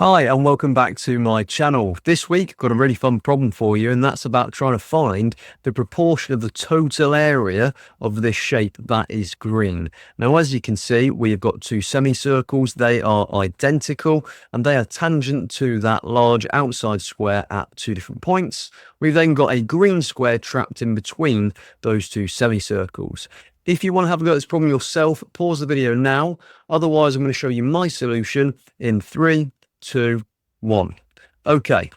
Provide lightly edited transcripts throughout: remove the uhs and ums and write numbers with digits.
Hi, and welcome back to my channel. This week, I've got a really fun problem for you, and that's about trying to find the proportion of the total area of this shape that is green. Now, as you can see, we have got two semicircles. They are identical, and they are tangent to that large outside square at two different points. We've then got a green square trapped in between those two semicircles. If you want to have a go at this problem yourself, pause the video now. Otherwise, I'm going to show you my solution in 3, 2, 1. Okay.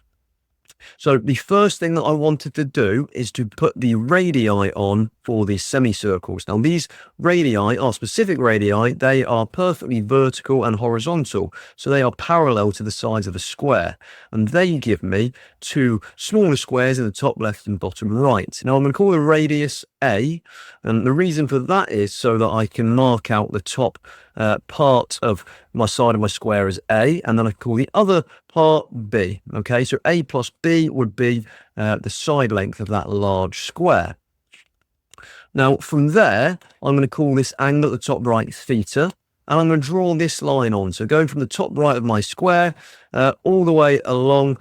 So the first thing that I wanted to do is to put the radii on for the semicircles. Now these radii are specific radii. They are perfectly vertical and horizontal. So they are parallel to the sides of the square. And they give me two smaller squares in the top left and bottom right. Now I'm going to call the radius A. And the reason for that is so that I can mark out the top part of my side of my square as A, and then I call the other part B. Okay, so A plus B would be the side length of that large square. Now from there, I'm going to call this angle at the top right theta, and I'm going to draw this line on. So going from the top right of my square all the way along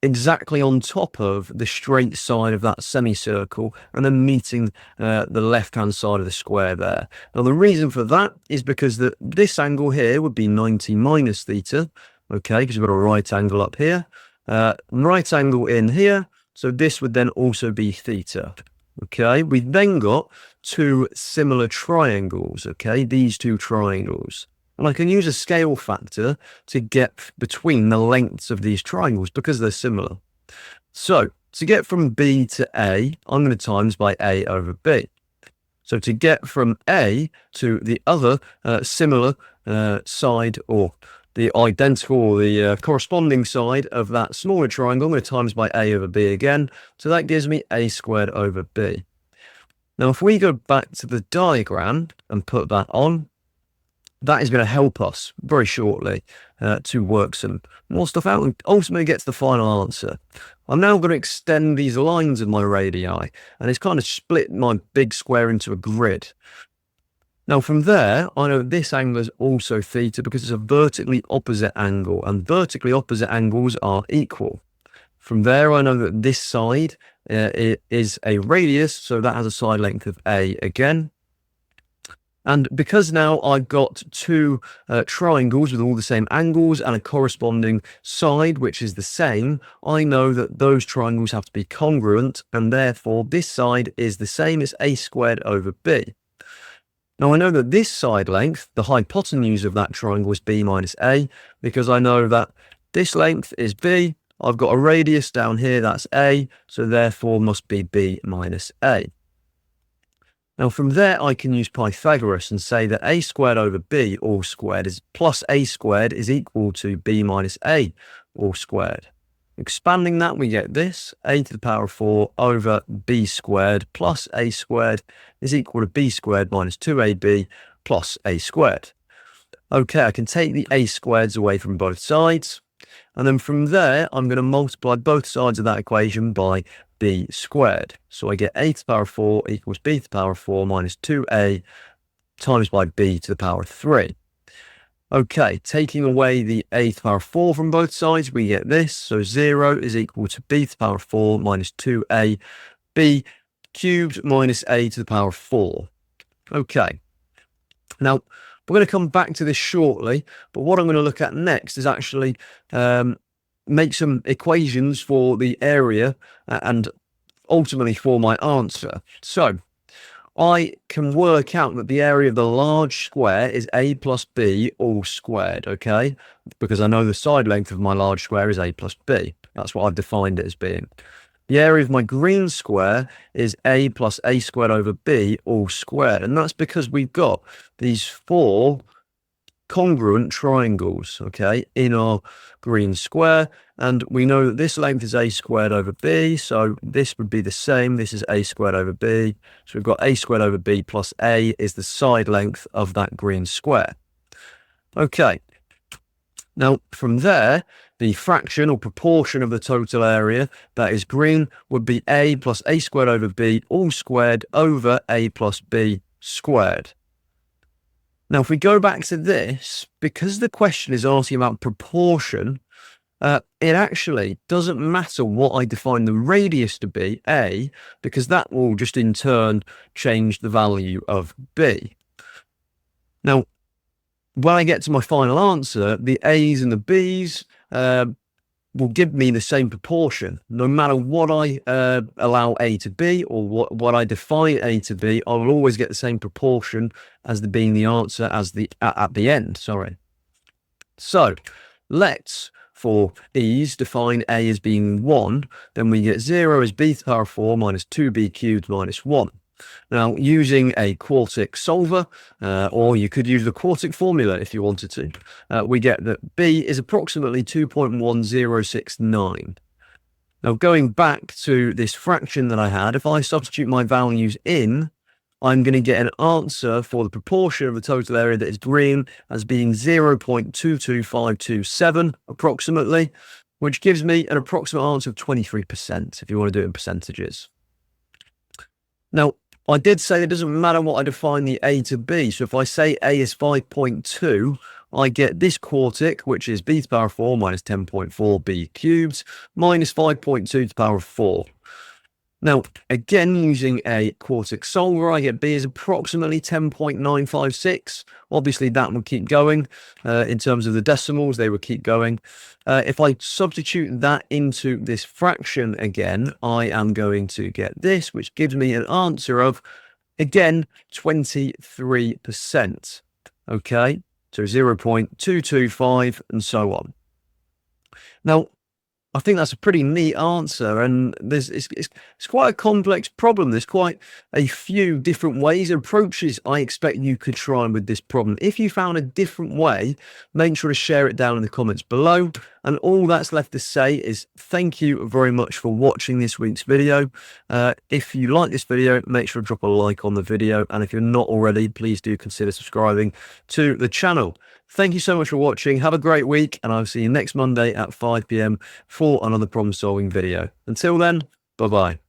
exactly on top of the straight side of that semicircle, and then meeting the left-hand side of the square there. Now, the reason for that is because this angle here would be 90 minus theta, okay, because we've got a right angle up here, right angle in here, so this would then also be theta. Okay, we've then got two similar triangles, okay, these two triangles. And I can use a scale factor to get between the lengths of these triangles because they're similar. So to get from B to A, I'm going to times by A over B. So to get from A to the other similar side, or the identical or the corresponding side of that smaller triangle, I'm going to times by A over B again. So that gives me A squared over B. Now, if we go back to the diagram and put that on, that is going to help us very shortly to work some more stuff out and ultimately get to the final answer. I'm now going to extend these lines of my radii, and it's kind of split my big square into a grid. Now from there, I know this angle is also theta because it's a vertically opposite angle, and vertically opposite angles are equal. From there, I know that this side is a radius, so that has a side length of A again. And because now I've got two triangles with all the same angles and a corresponding side, which is the same, I know that those triangles have to be congruent, and therefore this side is the same as A squared over B. Now I know that this side length, the hypotenuse of that triangle, is B minus A, because I know that this length is B, I've got a radius down here, that's A, so therefore must be B minus A. Now from there, I can use Pythagoras and say that A squared over B all squared is plus A squared is equal to B minus A all squared. Expanding that, we get this, A to the power of 4 over B squared plus A squared is equal to B squared minus 2AB plus A squared. Okay, I can take the A squareds away from both sides. And then from there, I'm going to multiply both sides of that equation by B squared. So I get A to the power of 4 equals B to the power of 4 minus 2A times by B to the power of 3. Okay, taking away the A to the power of 4 from both sides, we get this. So 0 is equal to B to the power of 4 minus 2A B cubed minus A to the power of 4. Okay. Now, we're going to come back to this shortly, but what I'm going to look at next is actually make some equations for the area and ultimately for my answer. So I can work out that the area of the large square is A plus B all squared, okay? Because I know the side length of my large square is A plus B. That's what I've defined it as being. The area of my green square is A plus A squared over B all squared. And that's because we've got these four congruent triangles, okay, in our green square. And we know that this length is A squared over B. So this would be the same. This is A squared over B. So we've got A squared over B plus A is the side length of that green square. Okay. Now, from there, the fraction or proportion of the total area that is green would be A plus A squared over B all squared over A plus B squared. Now, if we go back to this, because the question is asking about proportion, it actually doesn't matter what I define the radius to be, A, because that will just in turn change the value of B. Now, when I get to my final answer, the A's and the B's will give me the same proportion. No matter what I allow A to be or what I define A to be, I will always get the same proportion as being the answer as at the end. Sorry. So let's, for ease, define A as being 1. Then we get 0 as b to the power of 4 minus 2b cubed minus 1. Now, using a quartic solver, or you could use the quartic formula if you wanted to, we get that B is approximately 2.1069. Now, going back to this fraction that I had, if I substitute my values in, I'm going to get an answer for the proportion of the total area that is green as being 0.22527 approximately, which gives me an approximate answer of 23% if you want to do it in percentages. Now, I did say it doesn't matter what I define the A to be. So if I say A is 5.2, I get this quartic, which is b to the power of 4 minus 10.4 b cubed minus 5.2 to the power of 4. Now, again, using a quartic solver, I get B is approximately 10.956. Obviously, that will keep going. In terms of the decimals, they will keep going. If I substitute that into this fraction again, I am going to get this, which gives me an answer of, again, 23%. Okay, so 0.225 and so on. Now, I think that's a pretty neat answer, and it's quite a complex problem. There's quite a few different ways and approaches I expect you could try with this problem. If you found a different way, make sure to share it down in the comments below. And all that's left to say is thank you very much for watching this week's video. If you like this video, make sure to drop a like on the video. And if you're not already, please do consider subscribing to the channel. Thank you so much for watching. Have a great week, and I'll see you next Monday at 5 PM for another problem solving video. Until then, bye-bye.